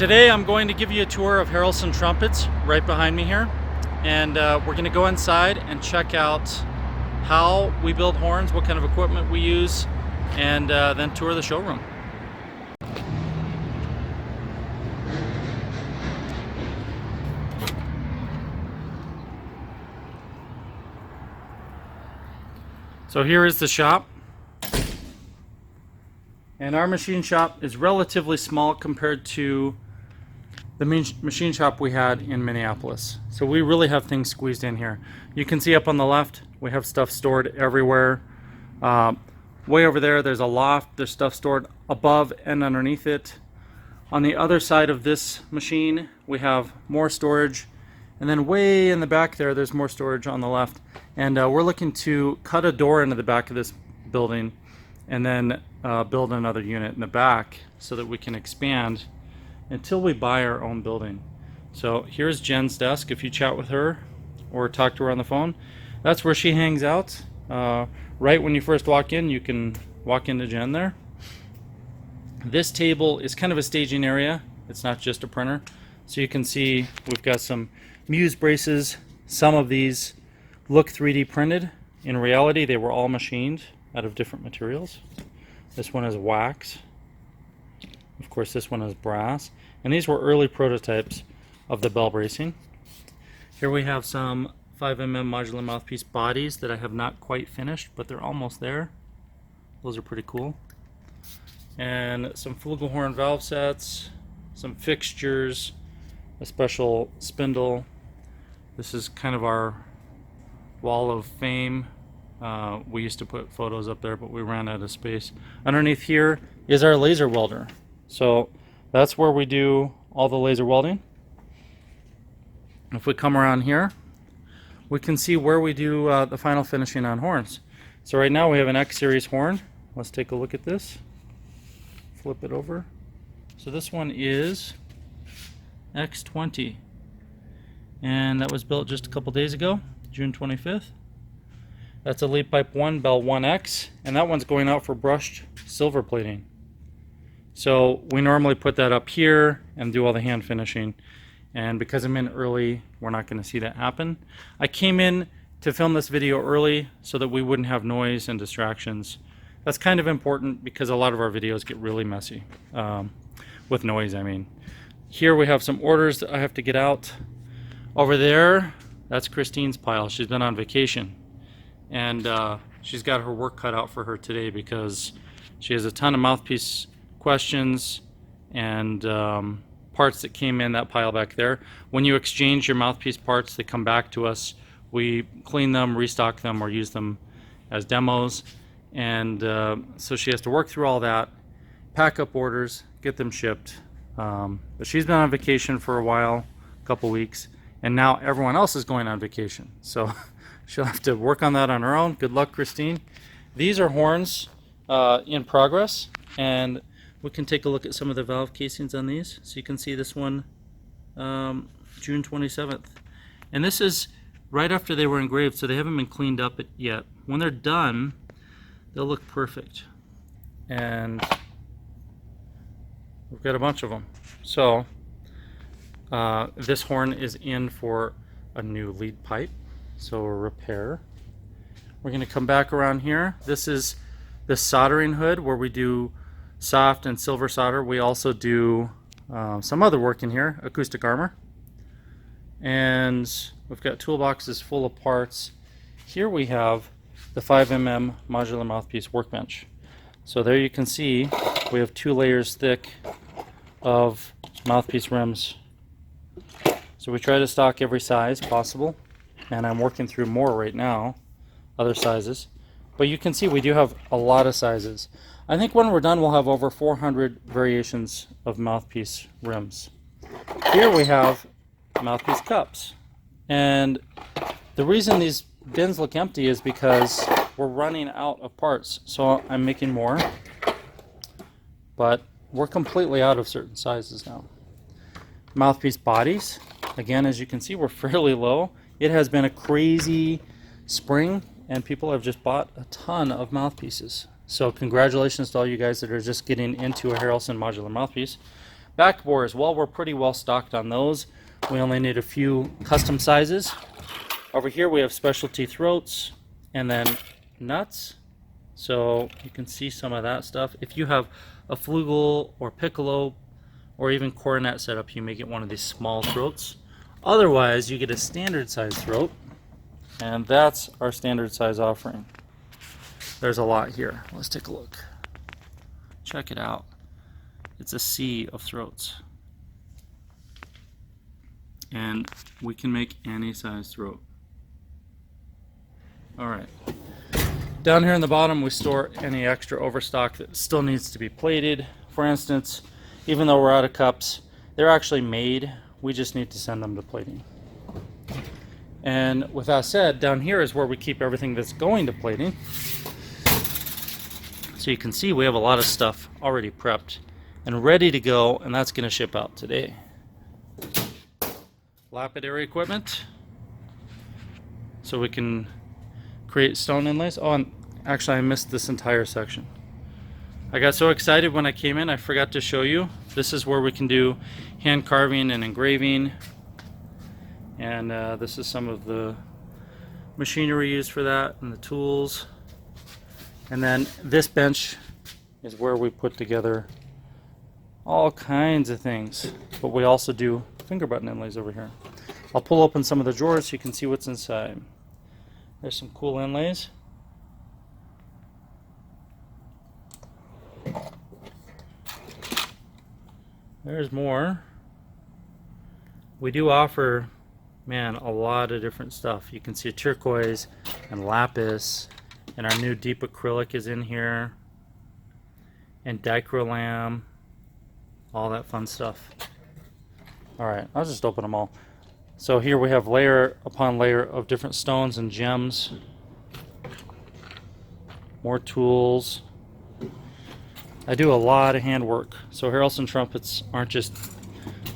Today I'm going to give you a tour of Harrelson Trumpets right behind me here, and we're going to go inside and check out how we build horns, what kind of equipment we use, and then tour the showroom. So here is the shop, and our machine shop is relatively small compared to the machine shop we had in Minneapolis. So we really have things squeezed in here. You can see up on the left, we have stuff stored everywhere. Way over there, there's a loft. There's stuff stored above and underneath it. On the other side of this machine, we have more storage. And then way in the back there, there's more storage on the left. And we're looking to cut a door into the back of this building and then build another unit in the back so that we can expand until we buy our own building. So here's Jen's desk. If you chat with her or talk to her on the phone, that's where she hangs out. Right when you first walk in, you can walk into Jen there. This table is kind of a staging area. It's not just a printer. So you can see we've got some Muse braces. Some of these look 3D printed. In reality, they were all machined out of different materials. This one is wax. Of course, this one is brass. And these were early prototypes of the bell bracing. Here we have some 5mm modular mouthpiece bodies that I have not quite finished, but they're almost there. Those are pretty cool. And some flugelhorn valve sets, some fixtures, a special spindle. This is kind of our wall of fame. We used to put photos up there, but we ran out of space. Underneath here is our laser welder. So that's where we do all the laser welding. If we come around here, we can see where we do the final finishing on horns. So right now we have an X series horn. Let's take a look at this. Flip it over. So this one is X20. And that was built just a couple days ago, June 25th. That's a lead pipe 1, bell 1X, and that one's going out for brushed silver plating. So we normally put that up here and do all the hand finishing. And because I'm in early, we're not going to see that happen. I came in to film this video early so that we wouldn't have noise and distractions. That's kind of important because a lot of our videos get really messy. With noise, I mean. Here we have some orders that I have to get out. Over there, that's Christine's pile. She's been on vacation. And she's got her work cut out for her today because she has a ton of mouthpiece questions and parts that came in that pile back there. When you exchange your mouthpiece parts, they come back to us. We clean them, restock them, or use them as demos. And so she has to work through all that, pack up orders, get them shipped. But she's been on vacation for a while, a couple weeks, and now everyone else is going on vacation. So she'll have to work on that on her own. Good luck, Christine. These are horns in progress, and we can take a look at some of the valve casings on these. So you can see this one, June 27th. And this is right after they were engraved, so they haven't been cleaned up yet. When they're done, they'll look perfect. And we've got a bunch of them. So this horn is in for a new lead pipe, so a repair. We're going to come back around here. This is the soldering hood where we do soft and silver solder. We also do some other work in here, acoustic armor. And we've got toolboxes full of parts. Here we have the 5mm modular mouthpiece workbench. So there you can see we have 2 layers thick of mouthpiece rims. So we try to stock every size possible, and I'm working through more right now, other sizes. But you can see we do have a lot of sizes. I think when we're done we'll have over 400 variations of mouthpiece rims. Here we have mouthpiece cups. And the reason these bins look empty is because we're running out of parts. So I'm making more, but we're completely out of certain sizes now. Mouthpiece bodies. Again, as you can see, we're fairly low. It has been a crazy spring, and people have just bought a ton of mouthpieces. So congratulations to all you guys that are just getting into a Harrelson modular mouthpiece. Back bores, well, we're pretty well stocked on those. We only need a few custom sizes. Over here we have specialty throats and then nuts. So you can see some of that stuff. If you have a flugel or piccolo or even coronet setup, you may get one of these small throats. Otherwise, you get a standard size throat, and that's our standard size offering. There's a lot here. Let's take a look. Check it out. It's a sea of throats. And we can make any size throat. Alright. Down here in the bottom we store any extra overstock that still needs to be plated. For instance, even though we're out of cups, they're actually made. We just need to send them to plating. And with that said, down here is where we keep everything that's going to plating. So you can see we have a lot of stuff already prepped and ready to go, and that's going to ship out today. Lapidary equipment, so we can create stone inlays. Oh, and actually I missed this entire section. I got so excited when I came in I forgot to show you. This is where we can do hand carving and engraving, and this is some of the machinery used for that and the tools. And then this bench is where we put together all kinds of things, but we also do finger button inlays over here. I'll pull open some of the drawers so you can see what's inside. There's some cool inlays. There's more. We do offer, man, a lot of different stuff. You can see turquoise and lapis, and our new deep acrylic is in here, and dichrolam, all that fun stuff. Alright, I'll just open them all. So here we have layer upon layer of different stones and gems. More tools. I do a lot of handwork. So Harrelson Trumpets aren't just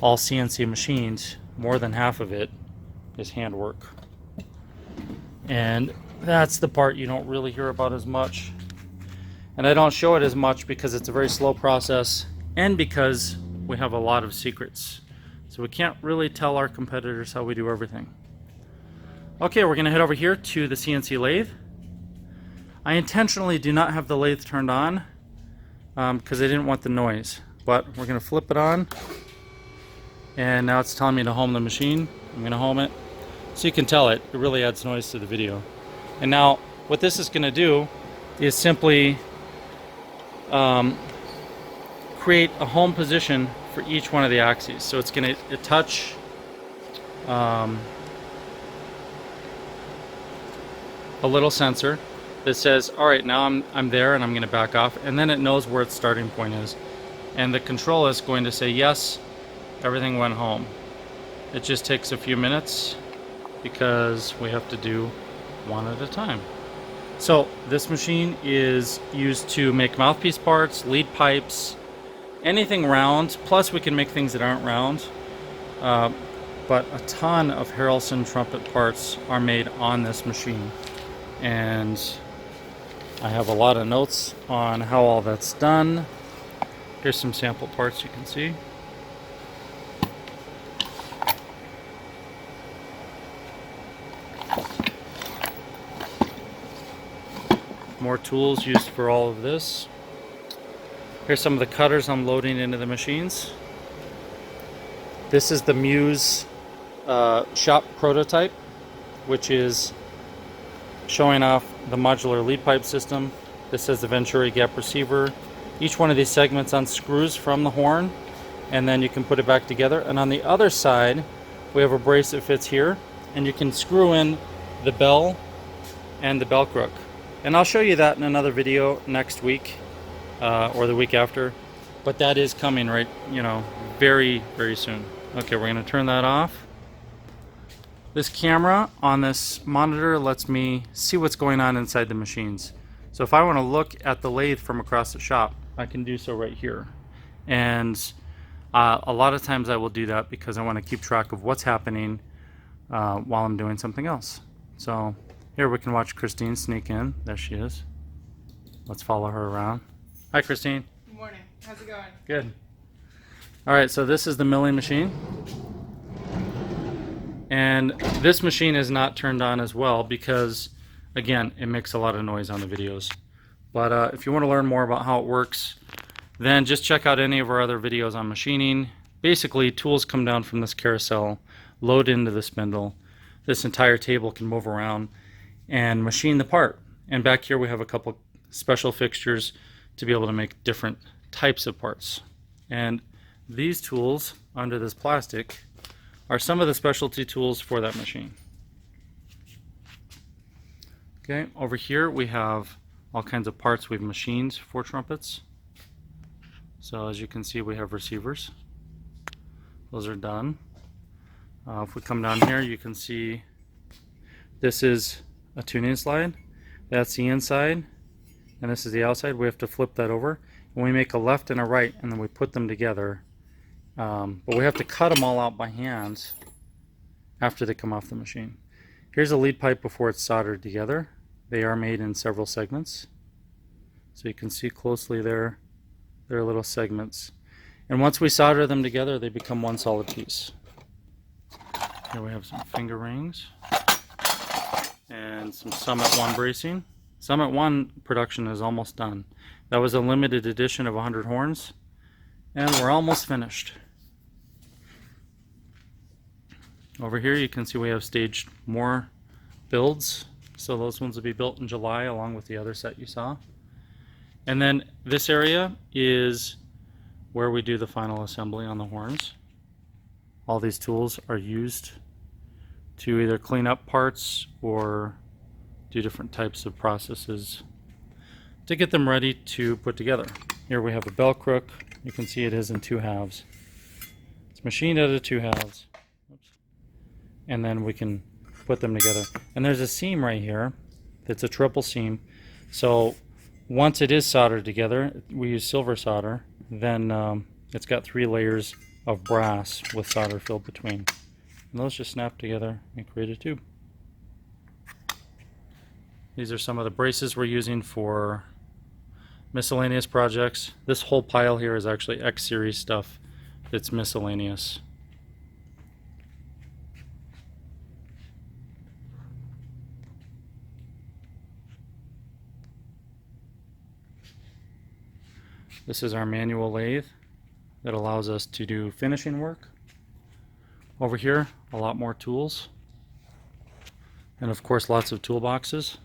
all CNC machines. More than half of it is handwork. And that's the part you don't really hear about as much. And I don't show it as much because it's a very slow process and because we have a lot of secrets. So we can't really tell our competitors how we do everything. Okay, we're going to head over here to the CNC lathe. I intentionally do not have the lathe turned on because I didn't want the noise. But we're going to flip it on. And now it's telling me to home the machine. I'm going to home it. So you can tell it really adds noise to the video. And now what this is going to do is simply create a home position for each one of the axes. So it's going to touch a little sensor that says, all right, now I'm there, and I'm going to back off, and then it knows where its starting point is. And the control is going to say, yes, everything went home. It just takes a few minutes because we have to do one at a time. So this machine is used to make mouthpiece parts, lead pipes, anything round, plus we can make things that aren't round. But a ton of Harrelson trumpet parts are made on this machine. And I have a lot of notes on how all that's done. Here's some sample parts you can see. More tools used for all of this. Here's some of the cutters I'm loading into the machines. This is the Muse shop prototype, which is showing off the modular lead pipe system. This has the Venturi gap receiver. Each one of these segments unscrews from the horn, and then you can put it back together. And on the other side, we have a brace that fits here, and you can screw in the bell and the bell crook. And I'll show you that in another video next week or the week after. But that is coming right, very, very soon. Okay, we're going to turn that off. This camera on this monitor lets me see what's going on inside the machines. So if I want to look at the lathe from across the shop, I can do so right here. And a lot of times I will do that because I want to keep track of what's happening while I'm doing something else. So here we can watch Christine sneak in. There she is. Let's follow her around. Hi, Christine. Good morning. How's it going? Good. All right, so this is the milling machine. And this machine is not turned on as well because, again, it makes a lot of noise on the videos. But if you want to learn more about how it works, then just check out any of our other videos on machining. Basically, tools come down from this carousel, load into the spindle. This entire table can move around and machine the part. And back here we have a couple special fixtures to be able to make different types of parts. And these tools under this plastic are some of the specialty tools for that machine. Okay, over here we have all kinds of parts we've machined for trumpets. So as you can see, we have receivers. Those are done. If we come down here, you can see this is a tuning slide. That's the inside, and this is the outside. We have to flip that over, and we make a left and a right, and then we put them together. But we have to cut them all out by hand after they come off the machine. Here's a lead pipe before it's soldered together. They are made in several segments. So you can see closely there, they're little segments. And once we solder them together, they become one solid piece. Here we have some finger rings and some Summit 1 bracing. Summit 1 production is almost done. That was a limited edition of 100 horns, and we're almost finished. Over here you can see we have staged more builds. So those ones will be built in July along with the other set you saw. And then this area is where we do the final assembly on the horns. All these tools are used to either clean up parts or do different types of processes to get them ready to put together. Here we have a bell crook. You can see it is in 2 halves. It's machined out of 2 halves. Oops. And then we can put them together. And there's a seam right here that's a triple seam. So once it is soldered together, we use silver solder, then it's got 3 layers of brass with solder filled between. And those just snap together and create a tube. These are some of the braces we're using for miscellaneous projects. This whole pile here is actually X series stuff that's miscellaneous. This is our manual lathe that allows us to do finishing work. Over here, a lot more tools. And of course, lots of toolboxes.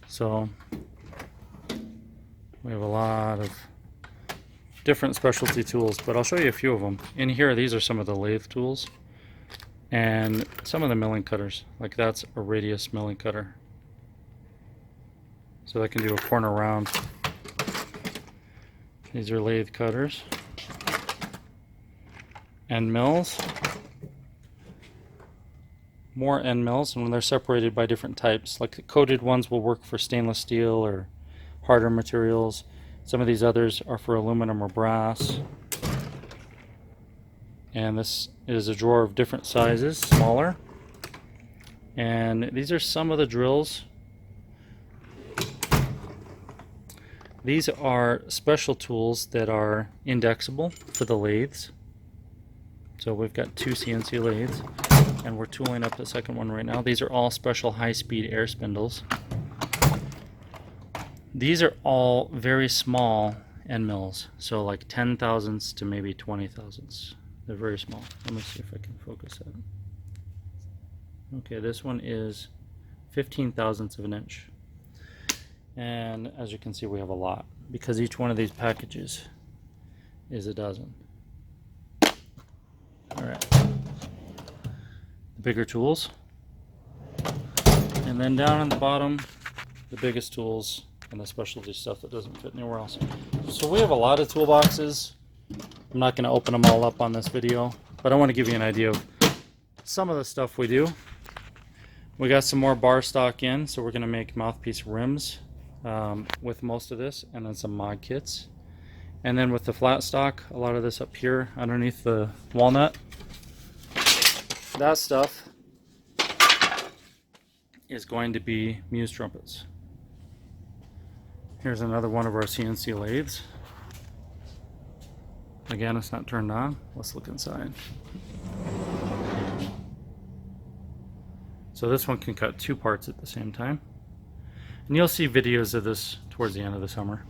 So we have a lot of different specialty tools, but I'll show you a few of them. In here, these are some of the lathe tools and some of the milling cutters. Like that's a radius milling cutter. So that can do a corner round. These are lathe cutters. End mills. More end mills, and when they're separated by different types. Like the coated ones will work for stainless steel or harder materials. Some of these others are for aluminum or brass. And this is a drawer of different sizes, smaller. And these are some of the drills. These are special tools that are indexable for the lathes. So we've got 2 CNC lathes, and we're tooling up the second one right now. These are all special high-speed air spindles. These are all very small end mills, so like 10 thousandths to maybe 20 thousandths. They're very small. Let me see if I can focus that. Okay, this one is 15 thousandths of an inch. And as you can see, we have a lot because each one of these packages is a dozen. All right, the bigger tools, and then down on the bottom, the biggest tools and the specialty stuff that doesn't fit anywhere else. So we have a lot of toolboxes. I'm not going to open them all up on this video, but I want to give you an idea of some of the stuff we do. We got some more bar stock in, so we're going to make mouthpiece rims with most of this, and then some mod kits. And then with the flat stock, a lot of this up here underneath the walnut, that stuff is going to be Muse trumpets. Here's another one of our CNC lathes. Again, it's not turned on. Let's look inside. So this one can cut 2 parts at the same time. And you'll see videos of this towards the end of the summer.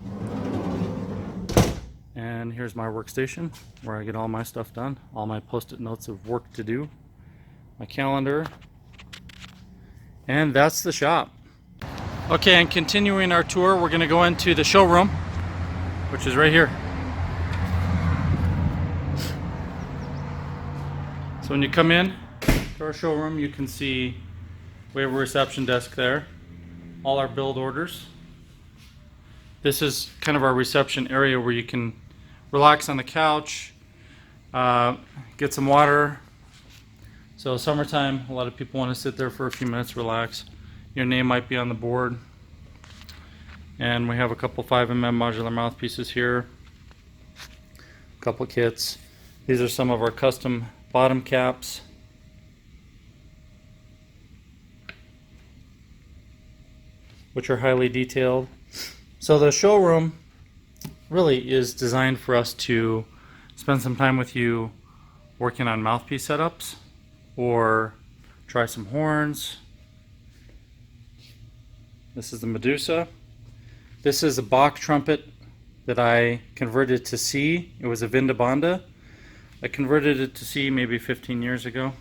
And here's my workstation where I get all my stuff done. All my post-it notes of work to do. My calendar. And that's the shop. Okay, and continuing our tour, we're going to go into the showroom, which is right here. So when you come in to our showroom, you can see we have a reception desk there. All our build orders. This is kind of our reception area where you can relax on the couch, get some water. So summertime, a lot of people want to sit there for a few minutes, relax. Your name might be on the board. And we have a couple 5mm modular mouthpieces here. A couple kits. These are some of our custom bottom caps. Which are highly detailed. So the showroom really is designed for us to spend some time with you working on mouthpiece setups or try some horns. This is the Medusa. This is a Bach trumpet that I converted to C. It was a Vindabanda. I converted it to C maybe 15 years ago.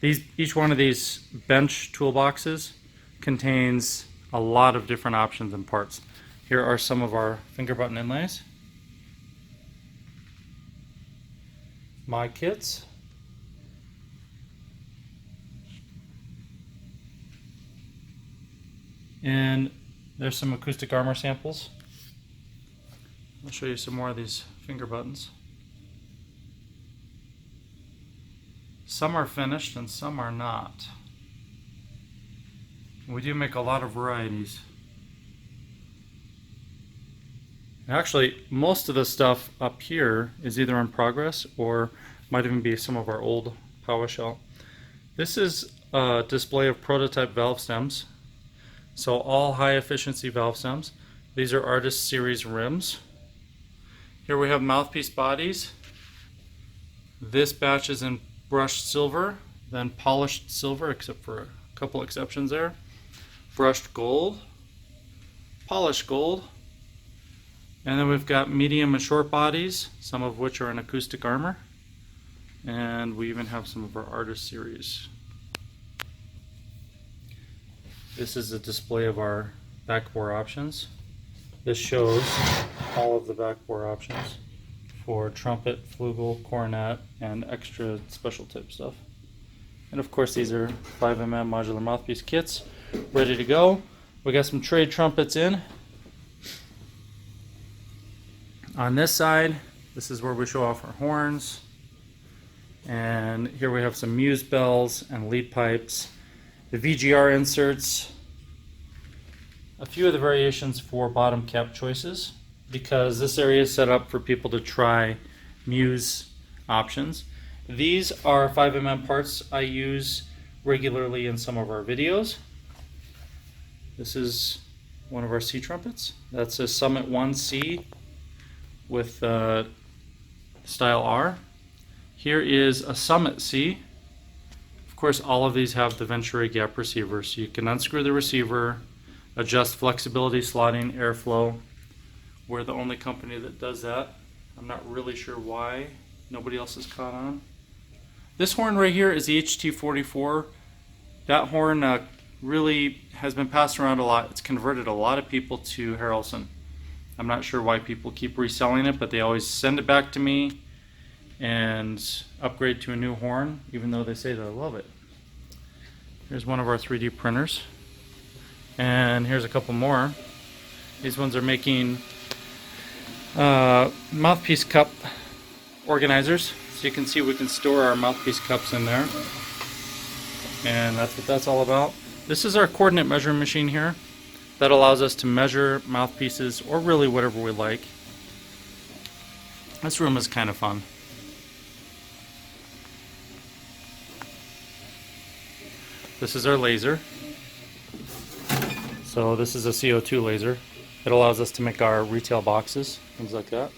Each one of these bench toolboxes contains a lot of different options and parts. Here are some of our finger button inlays, mod kits, and there's some acoustic armor samples. I'll show you some more of these finger buttons. Some are finished and some are not. We do make a lot of varieties. Actually, most of the stuff up here is either in progress or might even be some of our old PowerShell. This is a display of prototype valve stems. So all high efficiency valve stems. These are Artist Series rims. Here we have Mouthpiece Bodies. This batch is in brushed silver, then polished silver, except for a couple exceptions there. Brushed gold, polished gold, and then we've got medium and short bodies, some of which are in acoustic armor, and we even have some of our Artist Series. This is a display of our back bore options. This shows all of the back bore options for trumpet, flugel, cornet, and extra special type stuff. And of course these are 5mm modular mouthpiece kits ready to go. We got some trade trumpets in. On this side, this is where we show off our horns. And here we have some muse bells and lead pipes. The VGR inserts. A few of the variations for bottom cap choices, because this area is set up for people to try muse options. These are 5mm parts I use regularly in some of our videos. This is one of our C trumpets. That's a Summit 1C with style R. Here is a Summit C. Of course, all of these have the Venturi gap receiver, so you can unscrew the receiver, adjust flexibility, slotting, airflow. We're the only company that does that. I'm not really sure why nobody else has caught on. This horn right here is the HT44. That horn really has been passed around a lot. It's converted a lot of people to Harrelson. I'm not sure why people keep reselling it, but they always send it back to me and upgrade to a new horn, even though they say they love it. Here's one of our 3D printers. And here's a couple more. These ones are making mouthpiece cup organizers. So you can see we can store our mouthpiece cups in there. And that's what that's all about. This is our coordinate measuring machine here. That allows us to measure mouthpieces, or really whatever we like. This room is kind of fun. This is our laser. So this is a CO2 laser. It allows us to make our retail boxes, things like that.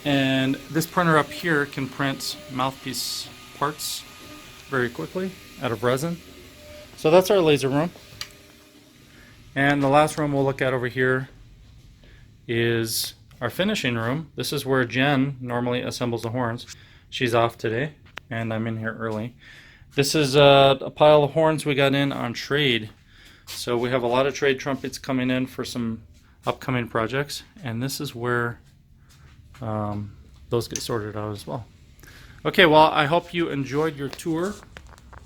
And this printer up here can print mouthpiece parts very quickly out of resin. So that's our laser room. And the last room we'll look at over here is our finishing room. This is where Jen normally assembles the horns. She's off today, and I'm in here early. This is a pile of horns we got in on trade. So we have a lot of trade trumpets coming in for some upcoming projects, and this is where those get sorted out as well. Okay, well, I hope you enjoyed your tour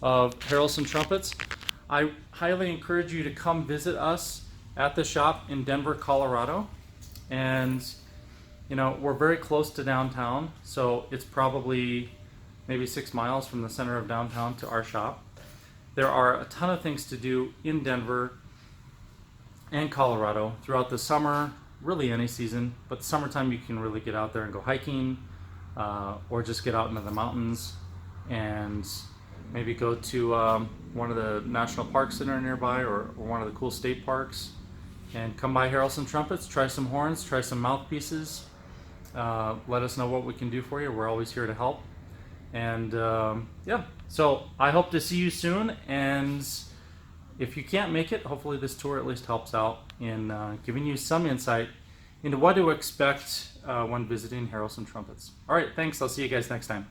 of Harrelson Trumpets. I highly encourage you to come visit us at the shop in Denver, Colorado. And, you know, we're very close to downtown, so it's probably maybe 6 miles from the center of downtown to our shop. There are a ton of things to do in Denver and Colorado throughout the summer, really any season, but the summertime you can really get out there and go hiking, or just get out into the mountains and maybe go to one of the national parks that are nearby, or one of the cool state parks, and come by Harrelson Trumpets, try some horns, try some mouthpieces. Let us know what we can do for you. We're always here to help. And yeah, so I hope to see you soon. And if you can't make it, hopefully this tour at least helps out in giving you some insight into what to expect when visiting Harrelson Trumpets. All right, thanks. I'll see you guys next time.